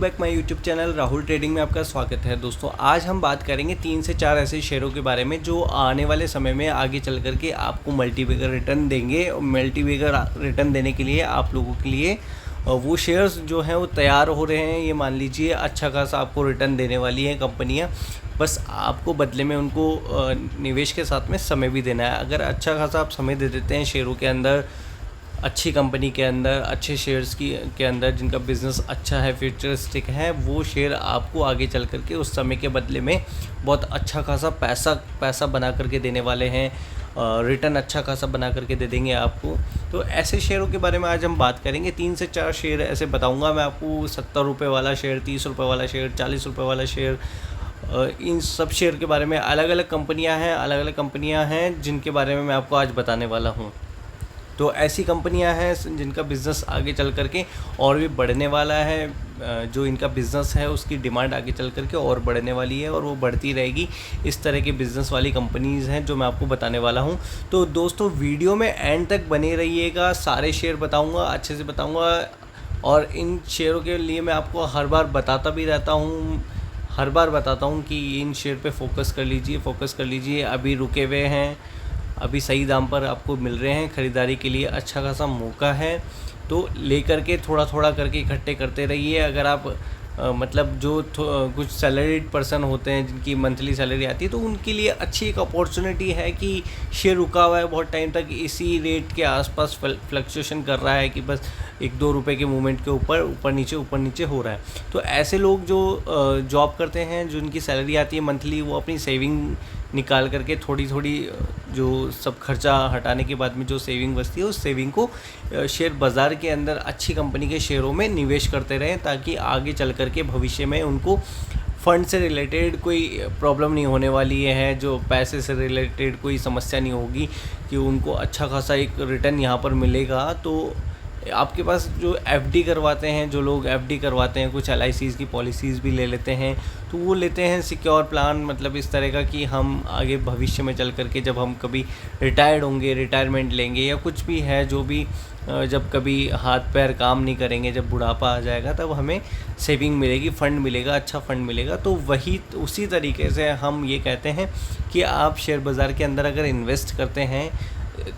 Back my YouTube channel Rahul trading में आपका स्वागत है। दोस्तों आज हम बात करेंगे 3 से 4 ऐसे शेयरों के बारे में जो आने वाले समय में आगे चल करके आपको मल्टीबैगर रिटर्न देंगे। मल्टीबैगर रिटर्न देने के लिए आप लोगों के लिए वो शेयर्स जो हैं वो तैयार हो रहे हैं। ये मान लीजिए अच्छा खासा आपको रिटर्न देने वाली हैं कंपनियाँ, बस आपको बदले में उनको निवेश के साथ में समय भी देना है। अगर अच्छा खासा आप समय दे देते हैं शेयरों के अंदर, अच्छी कंपनी के अंदर, अच्छे शेयर्स के अंदर जिनका बिज़नेस अच्छा है, फ्यूचरिस्टिक है, वो शेयर आपको आगे चल कर के उस समय के बदले में बहुत अच्छा खासा पैसा बना करके देने वाले हैं। रिटर्न अच्छा खासा बना करके दे देंगे आपको। तो ऐसे शेयरों के बारे में आज हम बात करेंगे। 3 से 4 शेयर ऐसे बताऊंगा मैं आपको। 70 रुपये वाला शेयर, 30 रुपये वाला शेयर, 40 रुपये वाला शेयर, इन सब शेयर के बारे में अलग अलग कंपनियां हैं जिनके बारे में मैं आपको आज बताने वाला हूँ। तो ऐसी कंपनियां हैं जिनका बिज़नेस आगे चल करके और भी बढ़ने वाला है। जो इनका बिज़नेस है उसकी डिमांड आगे चल करके और बढ़ने वाली है और वो बढ़ती रहेगी। इस तरह के बिज़नेस वाली कंपनीज़ हैं जो मैं आपको बताने वाला हूं। तो दोस्तों वीडियो में एंड तक बने रहिएगा। सारे शेयर बताऊंगा, अच्छे से बताऊंगा। और इन शेयरों के लिए मैं आपको हर बार बताता हूँ कि इन शेयर पे फोकस कर लीजिए। अभी रुके हुए हैं, अभी सही दाम पर आपको मिल रहे हैं। ख़रीदारी के लिए अच्छा खासा मौका है। तो लेकर के थोड़ा थोड़ा करके इकट्ठे करते रहिए। अगर आप मतलब जो कुछ सैलरीड पर्सन होते हैं जिनकी मंथली सैलरी आती है, तो उनके लिए अच्छी एक अपॉर्चुनिटी है कि शेयर रुका हुआ है बहुत टाइम तक, इसी रेट के आसपास फ्लक्चुएशन कर रहा है कि बस 1-2 रुपये के मूवमेंट के ऊपर नीचे हो रहा है। तो ऐसे लोग जो जॉब करते हैं, जो उनकी सैलरी आती है मंथली, वो अपनी सेविंग निकाल करके थोड़ी जो सब खर्चा हटाने के बाद में जो सेविंग बचती है, उस सेविंग को शेयर बाज़ार के अंदर अच्छी कंपनी के शेयरों में निवेश करते रहें, ताकि आगे चल करके भविष्य में उनको फ़ंड से रिलेटेड कोई प्रॉब्लम नहीं होने वाली है। जो पैसे से रिलेटेड कोई समस्या नहीं होगी कि उनको अच्छा खासा एक रिटर्न यहाँ पर मिलेगा। तो आपके पास जो एफडी करवाते हैं, जो लोग एफडी करवाते हैं, कुछ एलआईसीज़ की पॉलिसीज़ भी ले लेते हैं, तो वो लेते हैं सिक्योर प्लान, मतलब इस तरह का कि हम आगे भविष्य में चल करके जब हम कभी रिटायर्ड होंगे, रिटायरमेंट लेंगे या कुछ भी है, जो भी जब कभी हाथ पैर काम नहीं करेंगे, जब बुढ़ापा आ जाएगा, तब हमें सेविंग मिलेगी, फ़ंड मिलेगा, अच्छा फ़ंड मिलेगा। तो उसी तरीके से हम ये कहते हैं कि आप शेयर बाज़ार के अंदर अगर इन्वेस्ट करते हैं,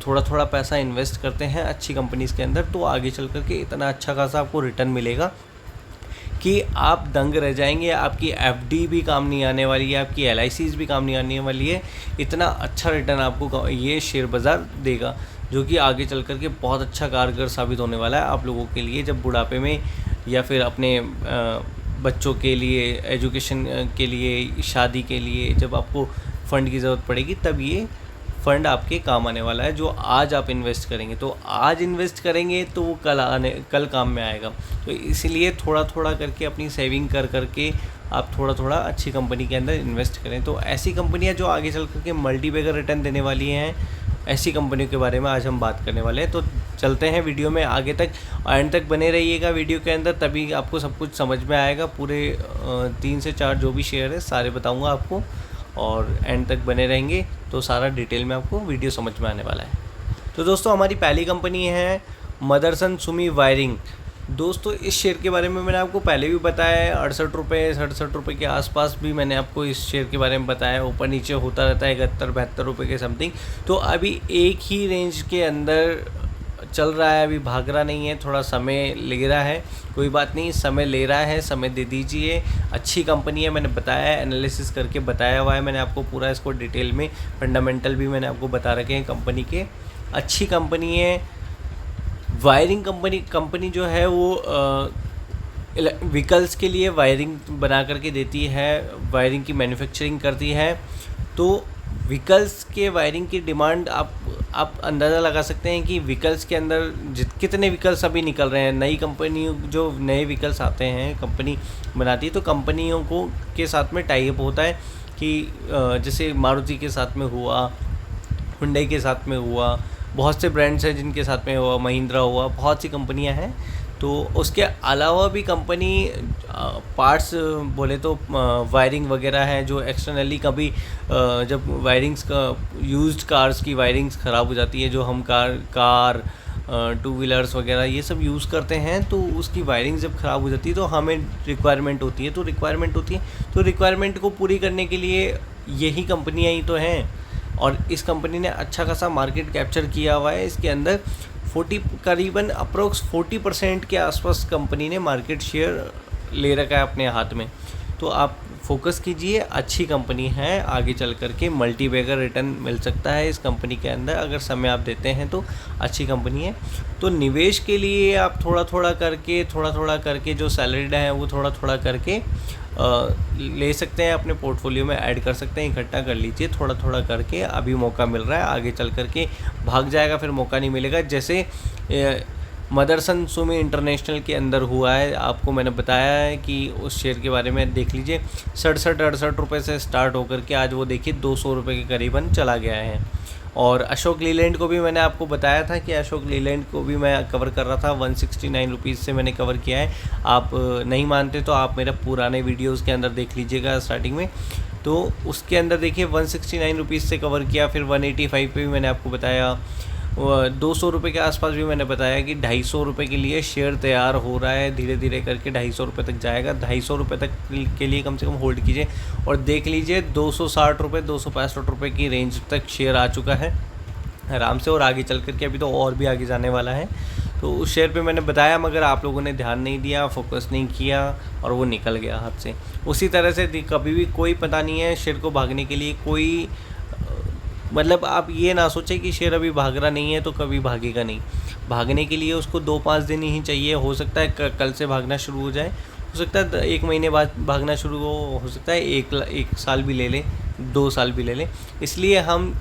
थोड़ा पैसा इन्वेस्ट करते हैं अच्छी कंपनीज़ के अंदर, तो आगे चल कर के इतना अच्छा खासा आपको रिटर्न मिलेगा कि आप दंग रह जाएंगे। आपकी एफडी भी काम नहीं आने वाली है, आपकी एलआईसीज़ भी काम नहीं आने वाली है। इतना अच्छा रिटर्न आपको ये शेयर बाज़ार देगा, जो कि आगे चल कर के बहुत अच्छा कारगर साबित होने वाला है आप लोगों के लिए। जब बुढ़ापे में या फिर अपने बच्चों के लिए, एजुकेशन के लिए, शादी के लिए जब आपको फ़ंड की ज़रूरत पड़ेगी, तब ये फ़ंड आपके काम आने वाला है। जो आज आप इन्वेस्ट करेंगे, तो आज इन्वेस्ट करेंगे तो वो कल काम में आएगा। तो इसलिए थोड़ा करके अपनी सेविंग करके आप थोड़ा अच्छी कंपनी के अंदर इन्वेस्ट करें। तो ऐसी कंपनियां जो आगे चल करके मल्टीबैगर रिटर्न देने वाली हैं, ऐसी कंपनियों के बारे में आज हम बात करने वाले हैं। तो चलते हैं वीडियो में आगे तक, एंड तक बने रहिएगा वीडियो के अंदर, तभी आपको सब कुछ समझ में आएगा। पूरे 3 से 4 जो भी शेयर है सारे बताऊँगा आपको, और एंड तक बने रहेंगे तो सारा डिटेल में आपको वीडियो समझ में आने वाला है। तो दोस्तों हमारी पहली कंपनी है मदरसन सुमी वायरिंग। दोस्तों इस शेयर के बारे में मैंने आपको पहले भी बताया है। 68 रुपये के आसपास भी मैंने आपको इस शेयर के बारे में बताया है। ऊपर नीचे होता रहता है 71-72 रुपये के समथिंग। तो अभी एक ही रेंज के अंदर चल रहा है, अभी भाग रहा नहीं है, थोड़ा समय ले रहा है। कोई बात नहीं, समय ले रहा है, समय दे दीजिए। अच्छी कंपनी है, मैंने बताया है, एनालिसिस करके बताया हुआ है मैंने आपको पूरा। इसको डिटेल में फंडामेंटल भी मैंने आपको बता रखे हैं कंपनी के। अच्छी कंपनी है। वायरिंग कंपनी जो है वो व्हीकल्स के लिए वायरिंग बना करके देती है, वायरिंग की मैन्युफैक्चरिंग करती है। तो व्हीकल्स के वायरिंग की डिमांड आप अंदाज़ा लगा सकते हैं कि व्हीकल्स के अंदर कितने व्हीकल्स अभी निकल रहे हैं। नई कंपनी जो नए व्हीकल्स आते हैं कंपनी बनाती है, तो कंपनियों को के साथ में टाई अप होता है कि जैसे मारुति के साथ में हुआ, हुंडई के साथ में हुआ, बहुत से ब्रांड्स हैं जिनके साथ में हुआ, महिंद्रा हुआ, बहुत सी कंपनियां हैं। तो उसके अलावा भी कंपनी पार्ट्स बोले तो वायरिंग वगैरह है जो एक्सटर्नली कभी जब वायरिंग्स का यूज्ड कार्स की वायरिंग्स ख़राब हो जाती है, जो हम कार टू व्हीलर्स वगैरह ये सब यूज़ करते हैं, तो उसकी वायरिंग जब ख़राब हो जाती है तो हमें रिक्वायरमेंट होती है, तो रिक्वायरमेंट को पूरी करने के लिए यही कंपनियाँ ही तो हैं। और इस कंपनी ने अच्छा खासा मार्केट कैप्चर किया हुआ है। इसके अंदर करीबन अप्रोक्स 40% के आसपास कंपनी ने मार्केट शेयर ले रखा है अपने हाथ में। तो आप फोकस कीजिए, अच्छी कंपनी है, आगे चल कर के मल्टी बैगर रिटर्न मिल सकता है इस कंपनी के अंदर, अगर समय आप देते हैं तो अच्छी कंपनी है। तो निवेश के लिए आप थोड़ा थोड़ा करके जो सैलरीड है वो थोड़ा थोड़ा करके ले सकते हैं, अपने पोर्टफोलियो में ऐड कर सकते हैं, इकट्ठा कर लीजिए थोड़ा थोड़ा करके। अभी मौका मिल रहा है, आगे चल कर के भाग जाएगा फिर मौका नहीं मिलेगा। जैसे मदरसन सुमी इंटरनेशनल के अंदर हुआ है, आपको मैंने बताया है कि उस शेयर के बारे में देख लीजिए। 67-68 रुपये से स्टार्ट होकर के आज वो देखिए 200 रुपये के करीबन चला गया है। और अशोक लीलैंड को भी मैंने आपको बताया था कि अशोक लीलैंड को भी मैं कवर कर रहा था, 169 रुपीज़ से मैंने कवर किया है। आप नहीं मानते तो आप मेरा पुराने वीडियोज़ के अंदर देख लीजिएगा स्टार्टिंग में, तो उसके अंदर देखिए 169 रुपीज़ से कवर किया। फिर 185 पे भी मैंने आपको बताया, 200 रुपये के आसपास भी मैंने बताया कि 250 रुपये के लिए शेयर तैयार हो रहा है, धीरे धीरे करके 250 रुपये तक जाएगा। 250 रुपये तक के लिए कम से कम होल्ड कीजिए। और देख लीजिए 260 रुपये 265 रुपये की रेंज तक शेयर आ चुका है आराम से, और आगे चल कर के अभी तो और भी आगे जाने वाला है। तो उस शेयर पे मैंने बताया, मगर आप लोगों ने ध्यान नहीं दिया, फोकस नहीं किया और वो निकल गया हाथ से। उसी तरह से कभी भी कोई पता नहीं है शेयर को भागने के लिए, कोई मतलब आप ये ना सोचें कि शेयर अभी भाग रहा नहीं है तो कभी भागेगा नहीं। भागने के लिए उसको 2-5 दिन ही चाहिए। हो सकता है कल से भागना शुरू हो जाए, हो सकता है 1 महीने बाद भागना शुरू हो सकता है 1 साल भी ले ले, 2 साल भी ले ले। इसलिए हम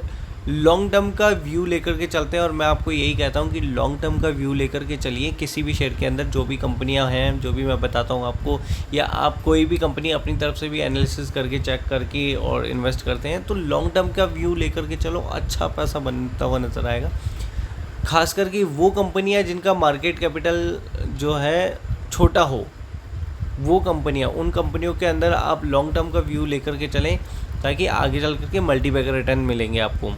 लॉन्ग टर्म का व्यू लेकर के चलते हैं, और मैं आपको यही कहता हूँ कि लॉन्ग टर्म का व्यू लेकर के चलिए। किसी भी शेयर के अंदर जो भी कंपनियाँ हैं, जो भी मैं बताता हूँ आपको, या आप कोई भी कंपनी अपनी तरफ से भी एनालिसिस करके चेक करके और इन्वेस्ट करते हैं, तो लॉन्ग टर्म का व्यू लेकर के चलो, अच्छा पैसा बनता हुआ नज़र आएगा। खास करके वो कंपनियाँ जिनका मार्केट कैपिटल जो है छोटा हो, वो कंपनियाँ, उन कंपनियों के अंदर आप लॉन्ग टर्म का व्यू लेकर के चलें, ताकि आगे चल करके मल्टी बैगर रिटर्न मिलेंगे आपको।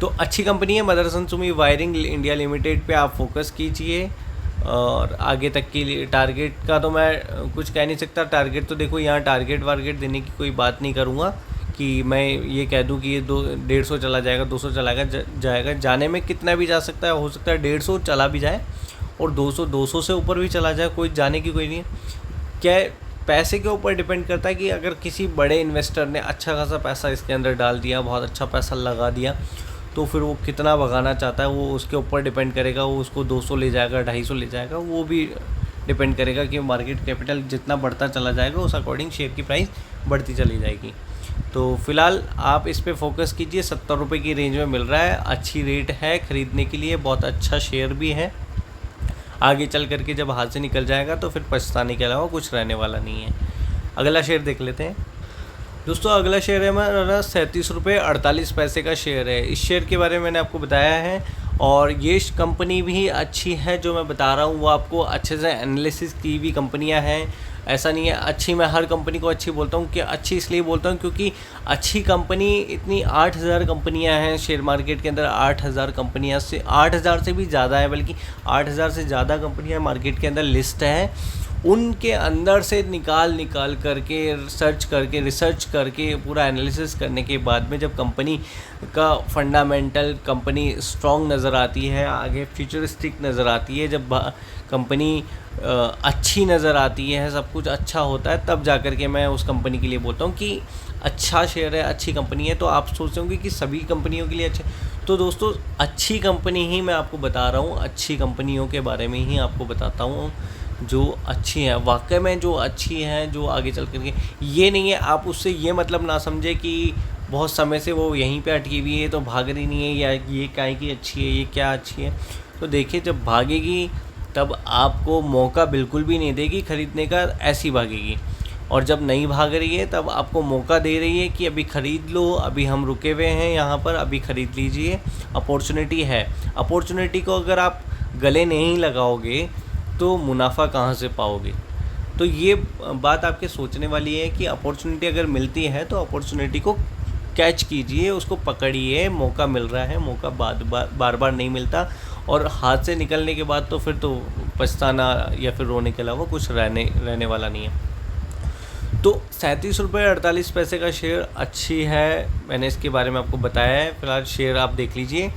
तो अच्छी कंपनी है Motherson Sumi wiring India limited पे आप फोकस कीजिए। और आगे तक के लिए टारगेट का तो मैं कुछ कह नहीं सकता। टारगेट तो देखो, यहाँ टारगेट वारगेट देने की कोई बात नहीं करूँगा कि मैं ये कह दूँ कि ये 150 चला जाएगा, 200 चला जाएगा। जाने में कितना भी जा सकता है, हो सकता है 150 चला भी जाए और 200 से ऊपर भी चला जाए, कोई जाने की कोई नहीं है। क्या पैसे के ऊपर डिपेंड करता है कि अगर किसी बड़े इन्वेस्टर ने अच्छा खासा पैसा इसके अंदर डाल दिया, बहुत अच्छा पैसा लगा दिया, तो फिर वो कितना भगाना चाहता है वो उसके ऊपर डिपेंड करेगा। वो उसको 200 ले जाएगा, 250 ले जाएगा, वो भी डिपेंड करेगा कि मार्केट कैपिटल जितना बढ़ता चला जाएगा उस अकॉर्डिंग शेयर की प्राइस बढ़ती चली जाएगी। तो फिलहाल आप इस पे फोकस कीजिए। 70 रुपये की रेंज में मिल रहा है, अच्छी रेट है खरीदने के लिए, बहुत अच्छा शेयर भी है। आगे चल करके जब हाथ से निकल जाएगा तो फिर पछताने के अलावा कुछ रहने वाला नहीं है। अगला शेयर देख लेते हैं दोस्तों। अगला शेयर है हमारा 37 रुपये 48 पैसे का शेयर है। इस शेयर के बारे में मैंने आपको बताया है, और ये कंपनी भी अच्छी है। जो मैं बता रहा हूँ वो आपको अच्छे से एनालिसिस की भी कंपनियाँ हैं। ऐसा नहीं है अच्छी, मैं हर कंपनी को अच्छी बोलता हूँ कि अच्छी इसलिए बोलता हूँ क्योंकि अच्छी कंपनी इतनी 8000 कंपनियाँ हैं शेयर मार्केट के अंदर। 8000 कंपनियाँ से 8000 से भी ज़्यादा है, बल्कि 8000 से ज़्यादा कंपनियाँ मार्केट के अंदर लिस्ट है। उनके अंदर से निकाल करके रिसर्च करके पूरा एनालिसिस करने के बाद में जब कंपनी का फंडामेंटल, कंपनी स्ट्रॉन्ग नज़र आती है, आगे फ्यूचरिस्टिक नज़र आती है, जब कंपनी अच्छी नज़र आती है, सब कुछ अच्छा होता है, तब जा कर के मैं उस कंपनी के लिए बोलता हूँ कि अच्छा शेयर है, अच्छी कंपनी है। तो आप सोचते होंगे कि सभी कंपनियों के लिए अच्छे, तो दोस्तों अच्छी कंपनी ही मैं आपको बता रहा हूँ, अच्छी कंपनियों के बारे में ही आपको बताता हूँ जो अच्छी हैं, वाकई में जो अच्छी हैं, जो आगे चल कर के, ये नहीं है आप उससे ये मतलब ना समझे कि बहुत समय से वो यहीं पे अटकी हुई है तो भाग रही नहीं है, या ये क्या की अच्छी है, ये क्या अच्छी है। तो देखिए जब भागेगी तब आपको मौका बिल्कुल भी नहीं देगी ख़रीदने का, ऐसी भागेगी। और जब नहीं भाग रही है तब आपको मौका दे रही है कि अभी ख़रीद लो, अभी हम रुके हुए हैं यहाँ पर, अभी ख़रीद लीजिए, अपॉर्चुनिटी है। अपॉर्चुनिटी को अगर आप गले नहीं लगाओगे तो मुनाफा कहाँ से पाओगे। तो ये बात आपके सोचने वाली है कि अपॉर्चुनिटी अगर मिलती है तो अपॉर्चुनिटी को कैच कीजिए, उसको पकड़िए। मौका मिल रहा है, मौका बार बार नहीं मिलता, और हाथ से निकलने के बाद तो फिर तो पछताना या फिर रोने के अलावा कुछ रहने वाला नहीं है। तो 37 रुपये 48 पैसे का शेयर अच्छी है, मैंने इसके बारे में आपको बताया है। फिलहाल शेयर आप देख लीजिए।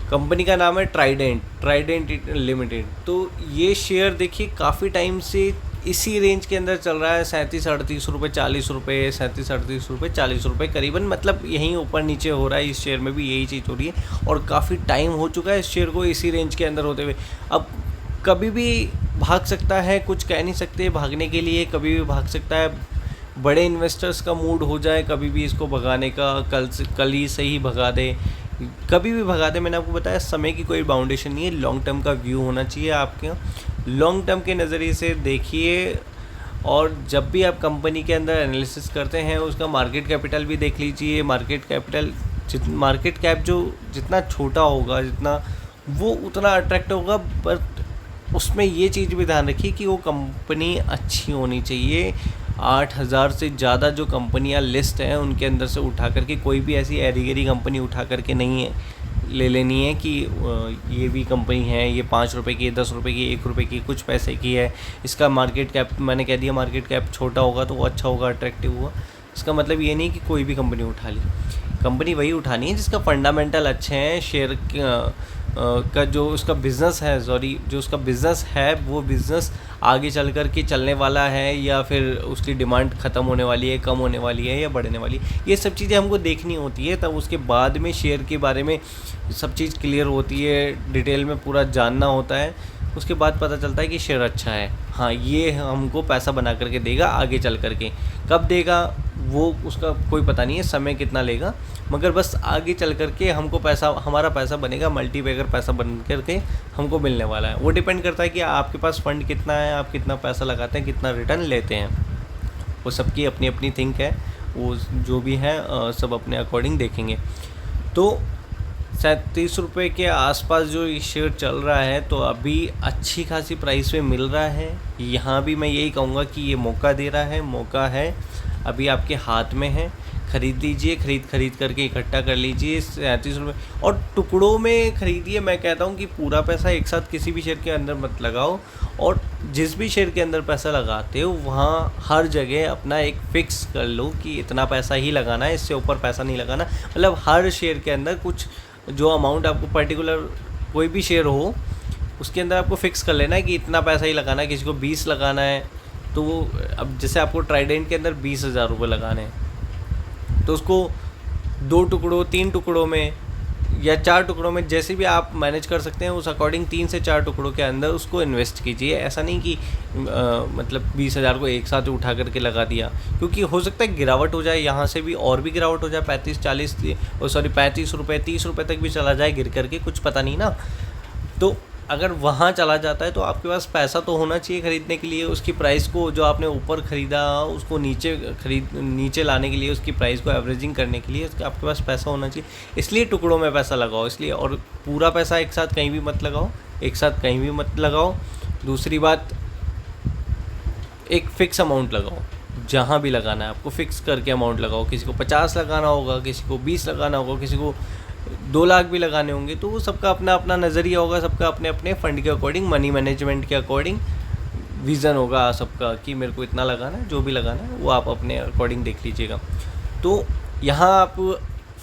कंपनी का नाम है ट्राइडेंट लिमिटेड। तो ये शेयर देखिए काफ़ी टाइम से इसी रेंज के अंदर चल रहा है, 37-38 रुपये 40 रुपये, 37-38 रुपये 40 रुपये करीबन, मतलब यहीं ऊपर नीचे हो रहा है। इस शेयर में भी यही चीज़ हो रही है और काफ़ी टाइम हो चुका है इस शेयर को इसी रेंज के अंदर होते हुए। अब कभी भी भाग सकता है, कुछ कह नहीं सकते भागने के लिए, कभी भी भाग सकता है। बड़े इन्वेस्टर्स का मूड हो जाए कभी भी इसको भगाने का, कल ही से ही भगा दे, कभी भी भगा दे। मैंने आपको बताया समय की कोई बाउंडेशन नहीं है, लॉन्ग टर्म का व्यू होना चाहिए आपके। लॉन्ग टर्म के नज़रिए से देखिए, और जब भी आप कंपनी के अंदर एनालिसिस करते हैं उसका मार्केट कैपिटल भी देख लीजिए। मार्केट कैप जो जितना छोटा होगा, जितना वो उतना अट्रैक्ट होगा, बट उसमें ये चीज़ भी ध्यान रखिए कि वो कंपनी अच्छी होनी चाहिए। 8,000 से ज़्यादा जो कंपनियां लिस्ट हैं उनके अंदर से उठा करके कोई भी ऐसी एरी-गेरी कंपनी उठा करके नहीं है ले लेनी है कि ये भी कंपनी है, ये 5 रुपये की, 10 रुपये की, 1 रुपये की, कुछ पैसे की है, इसका मार्केट कैप, मैंने कह दिया मार्केट कैप छोटा होगा तो वो अच्छा होगा, अट्रैक्टिव होगा। इसका मतलब ये नहीं कि कोई भी कंपनी उठा ली। कंपनी वही उठानी है जिसका फंडामेंटल अच्छे हैं, शेयर का जो उसका बिज़नेस है, जो उसका बिज़नेस है वो बिज़नेस आगे चल कर के चलने वाला है, या फिर उसकी डिमांड ख़त्म होने वाली है, कम होने वाली है या बढ़ने वाली है। ये सब चीज़ें हमको देखनी होती है, तब उसके बाद में शेयर के बारे में सब चीज़ क्लियर होती है, डिटेल में पूरा जानना होता है। उसके बाद पता चलता है कि शेयर अच्छा है, हाँ ये हमको पैसा बना करके देगा आगे चल करके। कब देगा वो उसका कोई पता नहीं है, समय कितना लेगा, मगर बस आगे चल करके हमको पैसा, हमारा पैसा बनेगा, मल्टीबैगर पैसा बन करके हमको मिलने वाला है। वो डिपेंड करता है कि आपके पास फंड कितना है, आप कितना पैसा लगाते हैं, कितना रिटर्न लेते हैं। वो सबकी अपनी अपनी थिंक है, वो जो भी है सब अपने अकॉर्डिंग देखेंगे। तो 37 रुपये के आसपास जो ये शेयर चल रहा है, तो अभी अच्छी खासी प्राइस पे मिल रहा है। यहाँ भी मैं यही कहूँगा कि ये मौका दे रहा है, मौका है, अभी आपके हाथ में है, ख़रीद लीजिए, खरीद करके इकट्ठा कर लीजिए 37 रुपये, और टुकड़ों में ख़रीदिए। मैं कहता हूँ कि पूरा पैसा एक साथ किसी भी शेयर के अंदर मत लगाओ, और जिस भी शेयर के अंदर पैसा लगाते हो वहाँ हर जगह अपना एक फ़िक्स कर लो कि इतना पैसा ही लगाना है, इससे ऊपर पैसा नहीं लगाना। मतलब हर शेयर के अंदर कुछ जो अमाउंट आपको पर्टिकुलर, कोई भी शेयर हो उसके अंदर आपको फ़िक्स कर लेना है कि इतना पैसा ही लगाना है। किसी को 20 लगाना है तो वो, अब जैसे आपको ट्राइडेंट के अंदर 20,000 रुपये लगाने हैं, तो उसको 2 टुकड़ों, 3 टुकड़ों में या 4 टुकड़ों में, जैसे भी आप मैनेज कर सकते हैं उस अकॉर्डिंग 3 से 4 टुकड़ों के अंदर उसको इन्वेस्ट कीजिए। ऐसा नहीं कि मतलब 20,000 को एक साथ उठा करके लगा दिया, क्योंकि हो सकता है गिरावट हो जाए, यहाँ से भी और भी गिरावट हो जाए, 35 रुपये 30 रुपये तक भी चला जाए गिर करके, कुछ पता नहीं ना। तो अगर वहाँ चला जाता है तो आपके पास पैसा तो होना चाहिए ख़रीदने के लिए। उसकी प्राइस को, जो आपने ऊपर ख़रीदा उसको नीचे लाने के लिए, उसकी प्राइस को एवरेजिंग करने के लिए आपके पास पैसा होना चाहिए। इसलिए टुकड़ों में पैसा लगाओ, इसलिए। और पूरा पैसा एक साथ कहीं भी मत लगाओ, दूसरी बात, एक फ़िक्स अमाउंट लगाओ, जहाँ भी लगाना है आपको फ़िक्स करके अमाउंट लगाओ। किसी को 50 लगाना होगा, किसी को 20 लगाना होगा, किसी को 2 लाख भी लगाने होंगे, तो वो सबका अपना अपना नज़रिया होगा, सबका अपने अपने फ़ंड के अकॉर्डिंग, मनी मैनेजमेंट के अकॉर्डिंग विज़न होगा सबका कि मेरे को इतना लगाना है। जो भी लगाना है वो आप अपने अकॉर्डिंग देख लीजिएगा। तो यहाँ आप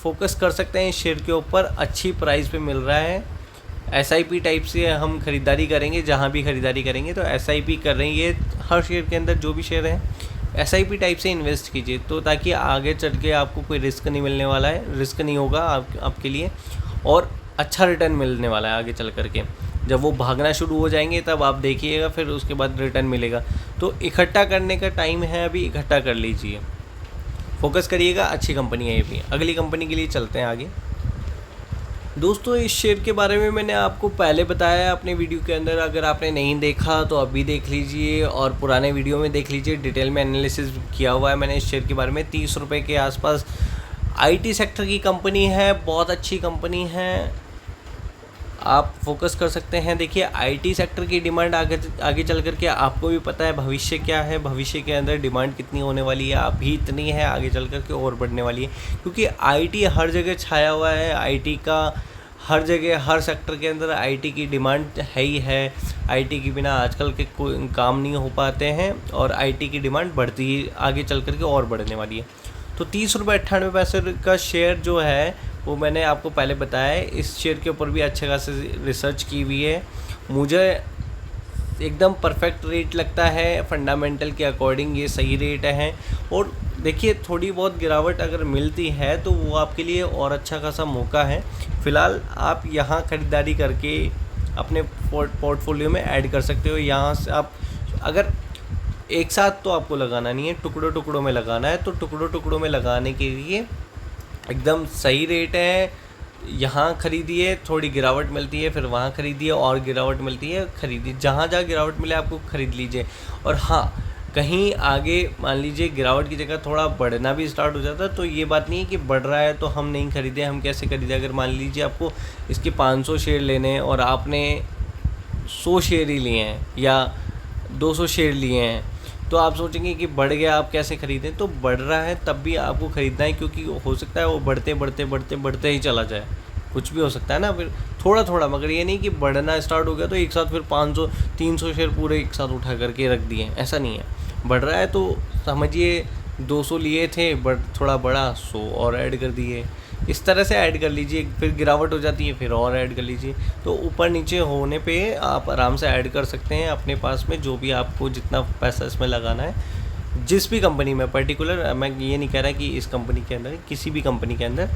फोकस कर सकते हैं शेयर के ऊपर, अच्छी प्राइस पे मिल रहा है। SIP टाइप से हम ख़रीदारी करेंगे, जहाँ भी ख़रीदारी करेंगे तो SIP कर रहे हैं, ये हर शेयर के अंदर जो भी शेयर हैं SIP टाइप से इन्वेस्ट कीजिए, तो ताकि आगे चल के आपको कोई रिस्क नहीं मिलने वाला है, रिस्क नहीं होगा आपके लिए, और अच्छा रिटर्न मिलने वाला है आगे चल करके। जब वो भागना शुरू हो जाएंगे तब आप देखिएगा, फिर उसके बाद रिटर्न मिलेगा। तो इकट्ठा करने का टाइम है अभी, इकट्ठा कर लीजिए, फोकस करिएगा, अच्छी कंपनी है ये भी। अगली कंपनी के लिए चलते हैं आगे। दोस्तों, इस शेयर के बारे में मैंने आपको पहले बताया है अपने वीडियो के अंदर, अगर आपने नहीं देखा तो अभी देख लीजिए, और पुराने वीडियो में देख लीजिए, डिटेल में एनालिसिस किया हुआ है मैंने इस शेयर के बारे में। 30 रुपये के आसपास IT सेक्टर की कंपनी है, बहुत अच्छी कंपनी है, आप फोकस कर सकते हैं। देखिए IT सेक्टर की डिमांड आगे चल कर के आपको भी पता है भविष्य क्या है, भविष्य के अंदर डिमांड कितनी होने वाली है, अभी इतनी है, आगे चल कर के और बढ़ने वाली है, क्योंकि IT हर जगह छाया हुआ है। IT का हर जगह हर सेक्टर के अंदर आईटी की डिमांड है ही है। आईटी के बिना आजकल के कोई काम नहीं हो पाते हैं और आईटी की डिमांड बढ़ती ही आगे चल कर के और बढ़ने वाली है। तो 30 रुपये 98 पैसे का शेयर जो है वो मैंने आपको पहले बताया है। इस शेयर के ऊपर भी अच्छे खासे रिसर्च की हुई है। मुझे एकदम परफेक्ट रेट लगता है, फंडामेंटल के अकॉर्डिंग ये सही रेट है। और देखिए थोड़ी बहुत गिरावट अगर मिलती है तो वो आपके लिए और अच्छा खासा मौका है। फ़िलहाल आप यहाँ ख़रीदारी करके अपने पोर्टफोलियो में ऐड कर सकते हो। यहाँ से आप अगर एक साथ तो आपको लगाना नहीं है, टुकड़ों टुकड़ों में लगाना है। तो टुकड़ों टुकड़ों में लगाने के लिए एकदम सही रेट है। यहाँ ख़रीदिए, थोड़ी गिरावट मिलती है फिर वहाँ ख़रीदिए, और गिरावट मिलती है ख़रीदिए। जहाँ जहाँ गिरावट मिले आपको ख़रीद लीजिए। और हाँ, कहीं आगे मान लीजिए गिरावट की जगह थोड़ा बढ़ना भी स्टार्ट हो जाता है तो ये बात नहीं है कि बढ़ रहा है तो हम नहीं खरीदें। हम कैसे खरीदें? अगर मान लीजिए आपको इसके 500 शेयर लेने हैं और आपने 100 शेयर ही लिए हैं या 200 शेयर लिए हैं, तो आप सोचेंगे कि बढ़ गया, आप कैसे खरीदें? तो बढ़ रहा है तब भी आपको ख़रीदना है, क्योंकि हो सकता है वो बढ़ते बढ़ते बढ़ते बढ़ते ही चला जाए। कुछ भी हो सकता है ना, फिर थोड़ा थोड़ा, मगर ये नहीं कि बढ़ना स्टार्ट हो गया तो एक साथ फिर 500 300 शेयर पूरे एक साथ उठा करके रख दिए। ऐसा नहीं है। बढ़ रहा है तो समझिए 200 लिए थे, थोड़ा बढ़ा 100 और ऐड कर दिए। इस तरह से ऐड कर लीजिए। फिर गिरावट हो जाती है फिर और ऐड कर लीजिए। तो ऊपर नीचे होने पे आप आराम से ऐड कर सकते हैं अपने पास में जो भी आपको जितना पैसा इसमें लगाना है। जिस भी कंपनी में, पर्टिकुलर मैं ये नहीं कह रहा कि इस कंपनी के अंदर, किसी भी कंपनी के अंदर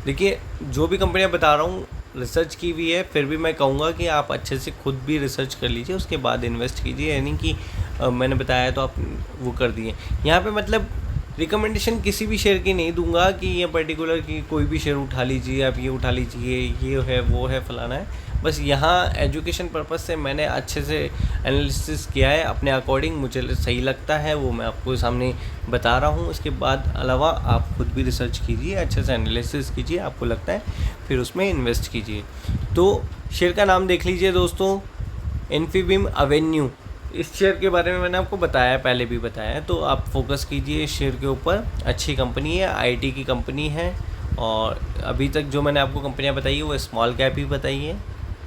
देखिए जो भी कंपनियां बता रहा हूँ रिसर्च की हुई है। फिर भी मैं कहूँगा कि आप अच्छे से खुद भी रिसर्च कर लीजिए, उसके बाद इन्वेस्ट कीजिए। यानी कि मैंने बताया तो आप वो कर दिए। यहाँ पे मतलब रिकमेंडेशन किसी भी शेयर की नहीं दूंगा कि ये पर्टिकुलर कि कोई भी शेयर उठा लीजिए, आप ये उठा लीजिए, ये है वो है फलाना है। बस यहाँ एजुकेशन पर्पज़ से मैंने अच्छे से एनालिसिस किया है अपने अकॉर्डिंग, मुझे सही लगता है वो मैं आपको सामने बता रहा हूँ। इसके बाद अलावा आप खुद भी रिसर्च कीजिए, अच्छे से एनालिसिस कीजिए, आपको लगता है फिर उसमें इन्वेस्ट कीजिए। तो शेयर का नाम देख लीजिए दोस्तों, इन्फीबीम एवेन्यू। इस शेयर के बारे में मैंने आपको बताया, पहले भी बताया है। तो आप फोकस कीजिए इस शेयर के ऊपर। अच्छी कंपनी है, आईटी की कंपनी है। और अभी तक जो मैंने आपको कंपनियां बताई है वो स्मॉल कैप ही बताई है।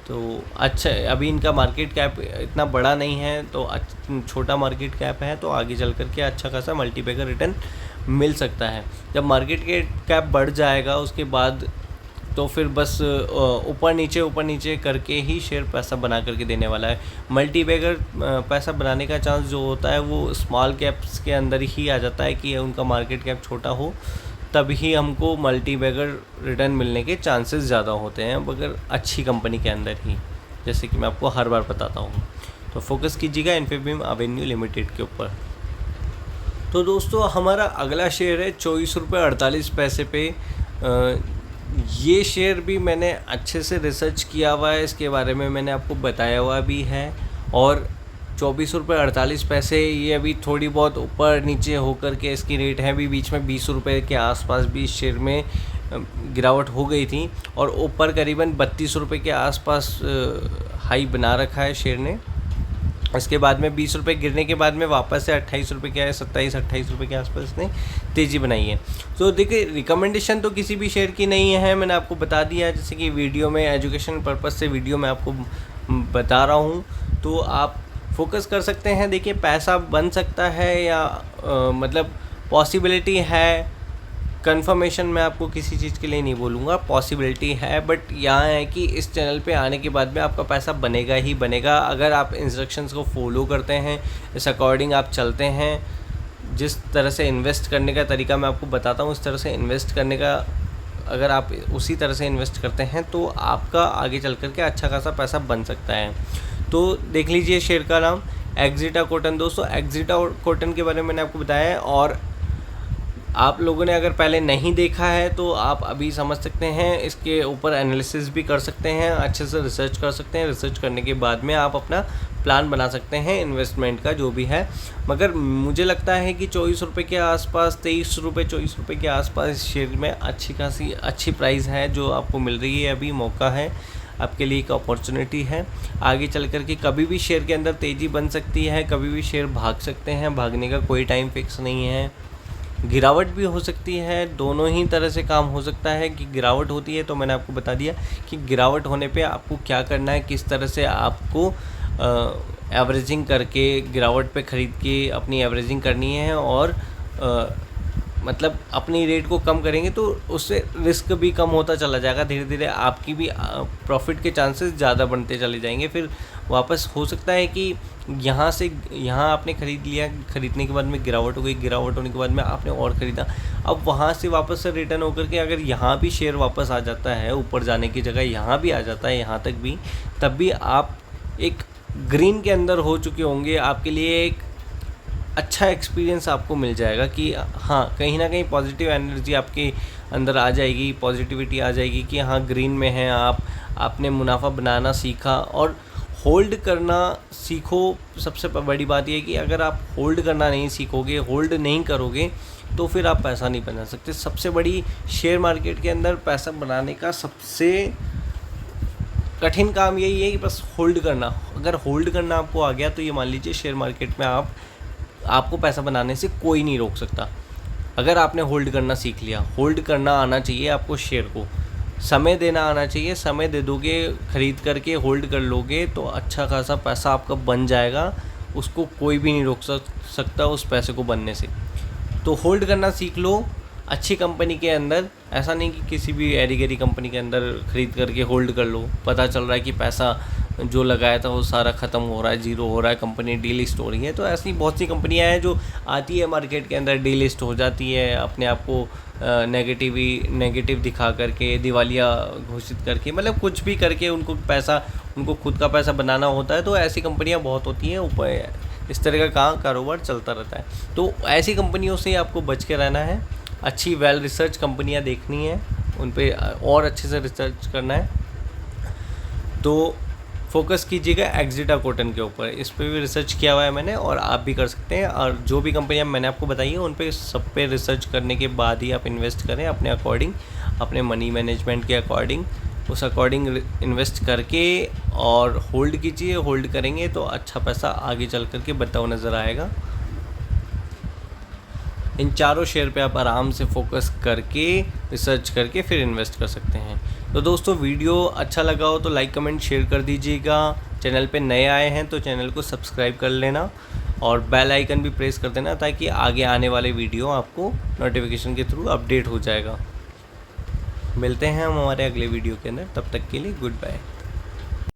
तो अच्छा, अभी इनका मार्केट कैप इतना बड़ा नहीं है, तो छोटा मार्केट कैप है। तो आगे चल कर के अच्छा खासा मल्टीबैगर रिटर्न मिल सकता है। जब मार्केट के कैप बढ़ जाएगा उसके बाद तो फिर बस ऊपर नीचे करके ही शेयर पैसा बना करके देने वाला है। मल्टीबैगर पैसा बनाने का चांस जो होता है वो स्मॉल कैप्स के अंदर ही आ जाता है कि उनका मार्केट कैप छोटा हो, तभी हमको मल्टीबैगर रिटर्न मिलने के चांसेस ज़्यादा होते हैं, मगर अच्छी कंपनी के अंदर ही, जैसे कि मैं आपको हर बार बताता हूँ। तो फोकस कीजिएगा इन्फीबीम एवेन्यू लिमिटेड के ऊपर। तो दोस्तों हमारा अगला शेयर है 24 रुपये 48 पैसे पे। ये शेयर भी मैंने अच्छे से रिसर्च किया हुआ है, इसके बारे में मैंने आपको बताया हुआ भी है। और 24 रुपये 48 पैसे ये अभी थोड़ी बहुत ऊपर नीचे होकर के इसकी रेट है। अभी बीच में 20 रुपये के आसपास भी इस शेयर में गिरावट हो गई थी और ऊपर करीबन 32 रुपये के आसपास हाई बना रखा है शेयर ने। इसके बाद में 20 रुपये गिरने के बाद में वापस से 28 रुपये के 27-28 रुपये के आसपास इसने तेज़ी बनाई है। तो देखिए रिकमेंडेशन तो किसी भी शेयर की नहीं है, मैंने आपको बता दिया है। जैसे कि वीडियो में एजुकेशन पर्पज़ से वीडियो में आपको बता रहा हूँ, तो आप फोकस कर सकते हैं। देखिए पैसा बन सकता है या मतलब पॉसिबिलिटी है। कंफर्मेशन मैं आपको किसी चीज़ के लिए नहीं बोलूँगा, पॉसिबिलिटी है। बट यहाँ है कि इस चैनल पे आने के बाद में आपका पैसा बनेगा ही बनेगा, अगर आप इंस्ट्रक्शंस को फॉलो करते हैं, इस अकॉर्डिंग आप चलते हैं। जिस तरह से इन्वेस्ट करने का तरीका मैं आपको बताता हूँ, उस तरह से इन्वेस्ट करने का, अगर आप उसी तरह से इन्वेस्ट करते हैं तो आपका आगे चल कर के अच्छा खासा पैसा बन सकता है। तो देख लीजिए शेयर का नाम एक्जिटा कॉटन। दोस्तों एक्जिटा कॉटन के बारे में मैंने आपको बताया है, और आप लोगों ने अगर पहले नहीं देखा है तो आप अभी समझ सकते हैं। इसके ऊपर एनालिसिस भी कर सकते हैं, अच्छे से रिसर्च कर सकते हैं। रिसर्च करने के बाद में आप अपना प्लान बना सकते हैं इन्वेस्टमेंट का, जो भी है। मगर मुझे लगता है कि 24 रुपये के आसपास, 23 रुपये 24 रुपये के आसपास इस शेयर में अच्छी खासी अच्छी प्राइस है जो आपको मिल रही है। अभी मौका है आपके लिए, एक अपॉर्चुनिटी है। आगे चल कर के कभी भी शेयर के अंदर तेज़ी बन सकती है, कभी भी शेयर भाग सकते हैं, भागने का कोई टाइम फिक्स नहीं है। गिरावट भी हो सकती है, दोनों ही तरह से काम हो सकता है। कि गिरावट होती है तो मैंने आपको बता दिया कि गिरावट होने पे आपको क्या करना है, किस तरह से आपको एवरेजिंग करके गिरावट पे ख़रीद के अपनी एवरेजिंग करनी है, और मतलब अपनी रेट को कम करेंगे तो उससे रिस्क भी कम होता चला जाएगा। धीरे धीरे आपकी भी प्रॉफिट के चांसेस ज़्यादा बनते चले जाएंगे। फिर वापस हो सकता है कि यहाँ से यहाँ आपने ख़रीद लिया, ख़रीदने के बाद में गिरावट हो गई, गिरावट होने के बाद में आपने और ख़रीदा, अब वहाँ से वापस से रिटर्न होकर के अगर यहाँ भी शेयर वापस आ जाता है, ऊपर जाने की जगह यहाँ भी आ जाता है, यहाँ तक भी, तब भी आप एक ग्रीन के अंदर हो चुके होंगे। आपके लिए एक अच्छा एक्सपीरियंस आपको मिल जाएगा कि हाँ, कहीं ना कहीं पॉजिटिव एनर्जी आपके अंदर आ जाएगी, पॉजिटिविटी आ जाएगी कि हाँ ग्रीन में हैं आप, आपने मुनाफा बनाना सीखा और होल्ड करना सीखो। सबसे बड़ी बात यह है कि अगर आप होल्ड करना नहीं सीखोगे, होल्ड नहीं करोगे, तो फिर आप पैसा नहीं बना सकते। सबसे बड़ी शेयर मार्केट के अंदर पैसा बनाने का सबसे कठिन काम यही है कि बस होल्ड करना। अगर होल्ड करना आपको आ गया तो ये मान लीजिए शेयर मार्केट में आपको पैसा बनाने से कोई नहीं रोक सकता। अगर आपने होल्ड करना सीख लिया, होल्ड करना आना चाहिए आपको, शेयर को समय देना आना चाहिए, समय दे दोगे, ख़रीद करके होल्ड कर लोगे तो अच्छा खासा पैसा आपका बन जाएगा। उसको कोई भी नहीं रोक सकता उस पैसे को बनने से। तो होल्ड करना सीख लो अच्छी कंपनी के अंदर। ऐसा नहीं कि किसी भी एरी गैरी कंपनी के अंदर ख़रीद करके होल्ड कर लो, पता चल रहा है कि पैसा जो लगाया था वो सारा ख़त्म हो रहा है, ज़ीरो हो रहा है, कंपनी डीलिस्ट हो रही है। तो ऐसी बहुत सी कंपनियां हैं जो आती है मार्केट के अंदर, डीलिस्ट हो जाती है, अपने आप को नेगेटिव दिखा करके, दिवालिया घोषित करके, मतलब कुछ भी करके उनको खुद का पैसा बनाना होता है। तो ऐसी कंपनियां बहुत होती हैं, ऊपर इस तरह का कारोबार चलता रहता है। तो ऐसी कंपनियों से आपको बच के रहना है। अच्छी वेल रिसर्च कंपनियां देखनी है, उन पे और अच्छे से रिसर्च करना है। तो फोकस कीजिएगा एक्सिटा कॉटन के ऊपर, इस पे भी रिसर्च किया हुआ है मैंने, और आप भी कर सकते हैं। और जो भी कंपनियां मैंने आपको बताई है उन पे सब पे रिसर्च करने के बाद ही आप इन्वेस्ट करें, अपने अकॉर्डिंग, अपने मनी मैनेजमेंट के अकॉर्डिंग, उस अकॉर्डिंग इन्वेस्ट करके और होल्ड कीजिए। होल्ड करेंगे तो अच्छा पैसा आगे चल करके बनता हुआ नज़र आएगा। इन चारों शेयर पे आप आराम से फोकस करके रिसर्च करके फिर इन्वेस्ट कर सकते हैं। तो दोस्तों, वीडियो अच्छा लगा हो तो लाइक कमेंट शेयर कर दीजिएगा। चैनल पे नए आए हैं तो चैनल को सब्सक्राइब कर लेना और बेल आइकन भी प्रेस कर देना, ताकि आगे आने वाले वीडियो आपको नोटिफिकेशन के थ्रू अपडेट हो जाएगा। मिलते हैं हम हमारे अगले वीडियो के अंदर, तब तक के लिए गुड बाय।